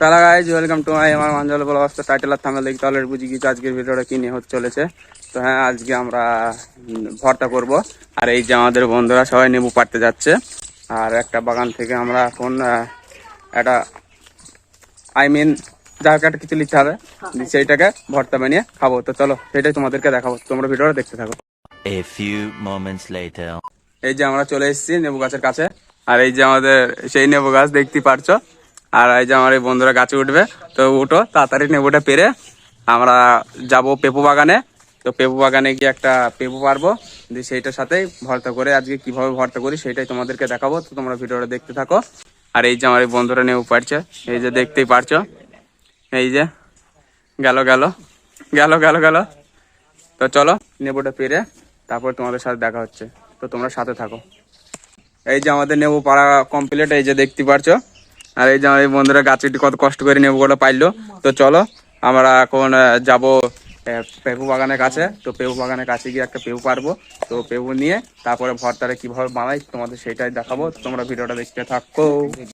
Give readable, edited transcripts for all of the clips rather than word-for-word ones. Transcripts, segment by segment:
তাহলে guys welcome to my আমার মাঞ্জল blogs. তো টাইটেল আর থাম্বনেল দেখতে অলরেডি বুঝে গিয়েছি আজকের ভিডিওটা কি নিয়ে হতে চলেছে। তো হ্যাঁ, আজকে আমরা ভর্তা করব। আর এই যে আমাদের বন্ধুরা সবাই নেবু পাড়তে যাচ্ছে। আর একটা বাগান থেকে আমরা এখন একটা যার কাটা কিছু নিতে হবে, সেইটাকে ভর্তা বানিয়ে খাবো। তো চলো সেটাই তোমাদেরকে দেখাবো, তোমরা ভিডিওটা দেখতে থাকো। A few moments later. এই যে আমরা চলে এসেছি নেবু গাছের কাছে। আর এই যে আমাদের সেই নেবু গাছ দেখতে পারছো। আর এই যে আমার এই বন্ধুরা গাছে উঠবে, তো উঠো তাড়াতাড়ি নেবুটা পেরে আমরা যাব পেঁপু বাগানে। তো পেঁপু বাগানে গিয়ে একটা পেঁপু পারবো, দিয়ে সেইটার সাথেই ভর্তা করে আজকে কিভাবে ভর্তা করি সেটাই তোমাদেরকে দেখাবো। তো তোমরা ভিডিওটা দেখতে থাকো। আর এই যে আমার এই বন্ধুরা নেবু পারছে, এই যে দেখতেই পারছো। এই যে গেল গেল গেল গেল গেল। তো চলো নেবুটা পেরে তারপর তোমাদের সাথে দেখা হচ্ছে। তো তোমরা সাথে থাকো। এই যে আমাদের নেবু পাড়া কমপ্লিট, এই যে দেখতে পারছো। আর এই যে আমার এই বন্ধুরা গাছে কত কষ্ট করে নেবুগুলো পাইলো। তো চলো আমরা এখন যাব পেঁপু বাগানের কাছে। তো পেঁপু বাগানের কাছে গিয়ে একটা পেঁপু পারবো। তো পেঁপু নিয়ে তারপরে ভর্তাটা কিভাবে বানাই তোমাদের সেটাই দেখাবো। তোমরা ভিডিওটা দেখতে থাকো।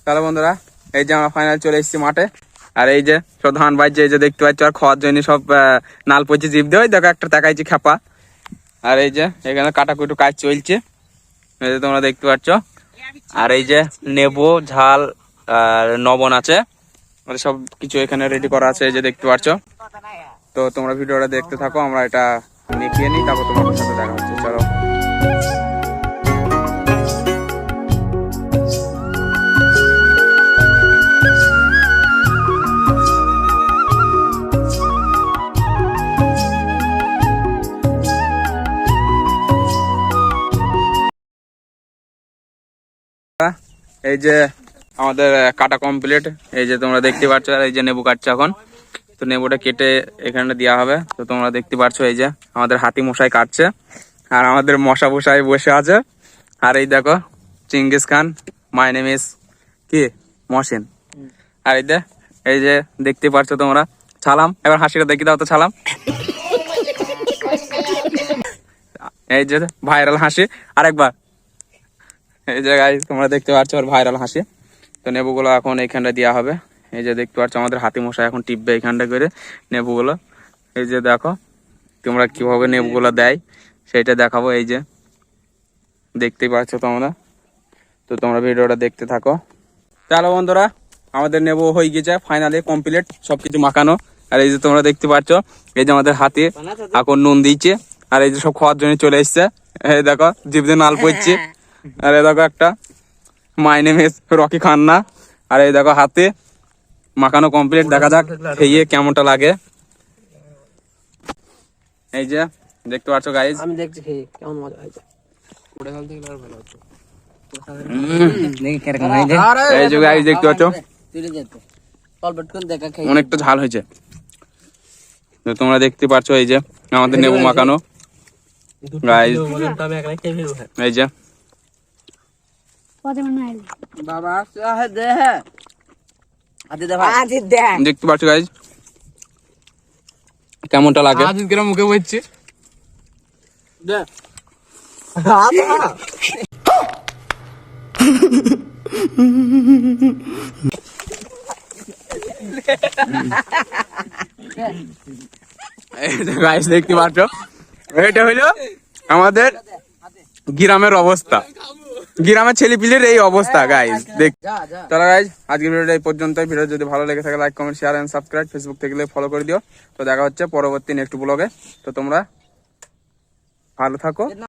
তাহলে বন্ধুরা এই যে আমরা ফাইনাল চলে এসেছি মাঠে। আর এই যে সব ধান বাইছে, এই যে দেখতে পাচ্ছ। আর খাওয়ার জন্য সব নাল পচে জিপ দেওয়া, দেখো একটা তাকাইছি খেপা। আর এই যে এখানে কাটাকুটু কাজ চলছে, এই যে তোমরা দেখতে পাচ্ছ। আর এই যে নেবু ঝাল আর লবণ আছে, মানে সব কিছু এখানে রেডি করা আছে, এই যে দেখতে পাচ্ছ। তো তোমরা ভিডিওটা দেখতে থাকো, আমরা এটা মেখিয়ে নিই, তারপর তোমাদের সাথে দেখা হচ্ছে। চলো। এই যে আমাদের কাটা কমপ্লিট, এই যে তোমরা দেখতে পাচ্ছ। আর এই যে নেবু কাটছে এখন। তো নেবুটা কেটে এখানে দেওয়া হবে। তো তোমরা দেখতে পাচ্ছ এই যে আমাদের হাতি মশাই কাটছে, আর আমাদের মশা বসাই বসে আছে। আর এই দেখো চিঙ্গিস খান, মাই নেম ইজ কি মহসিন। আর এই যে দেখতে পাচ্ছ তোমরা ছালাম। এবার হাসিটা দেখি দাও তো ছালাম। এই যে ভাইরাল হাসি আরেকবার। এই জায়গায় তোমরা দেখতে পাচ্ছ আর ভাইরাল হাসি। তো নেবুগুলো এখন এইখানটা দেওয়া হবে। এই যে দেখতে পাচ্ছ আমাদের হাতি মশাই এখন টিপবে এইখানটা করে নেবুগুলো। এই যে দেখো তোমরা কিভাবে নেবুগুলো দেয় সেইটা দেখাবো। এই যে দেখতেই পাচ্ছ তোমরা। তো তোমরা ভিডিওটা দেখতে থাকো। চলো বন্ধুরা, আমাদের নেবু হয়ে গেছে ফাইনালি কমপ্লিট, সবকিছু মাখানো। আর এই যে তোমরা দেখতে পাচ্ছ এই যে আমাদের হাতি এখন নুন দিচ্ছে। আর এই যে সব খাওয়ার জন্য চলে এসছে। এই দেখো জিভ দিয়ে নাল পড়ছে। আর এই দেখো একটা my name is Rocky Khanna. আর এই দেখো হাতে মাখানো কমপ্লিট, দেখা যাক খেয়ে কেমনটা লাগে। এই যে দেখতে পাচ্ছ গাইজ, আমি দেখছি খেয়ে কেমন মজা হয়েছে। এই যে গাইজ দেখতে পাচ্ছ অনেকটা ঝাল হয়েছে। তোমরা দেখতে পাচ্ছ এই যে আমাদের নেবু মাখানো গাইজ। এই যে দেখতে পাচ্ছ গাইজ কেমনটা লাগে। মুখে বলছে দেখতে পাচ্ছ এটা হইলো আমাদের গ্রামের অবস্থা, গ্রামের ছেলেপিলের এই অবস্থা গাইজ। চলো গাইজ আজকের ভিডিওটা এই পর্যন্তই। ভিডিও যদি ভালো লেগে থাকে like comment share and subscribe. Facebook থেকে ফলো করে দিও। তো দেখা হচ্ছে পরবর্তী নেক্সট ব্লগে। তো তোমরা ভালো থাকো।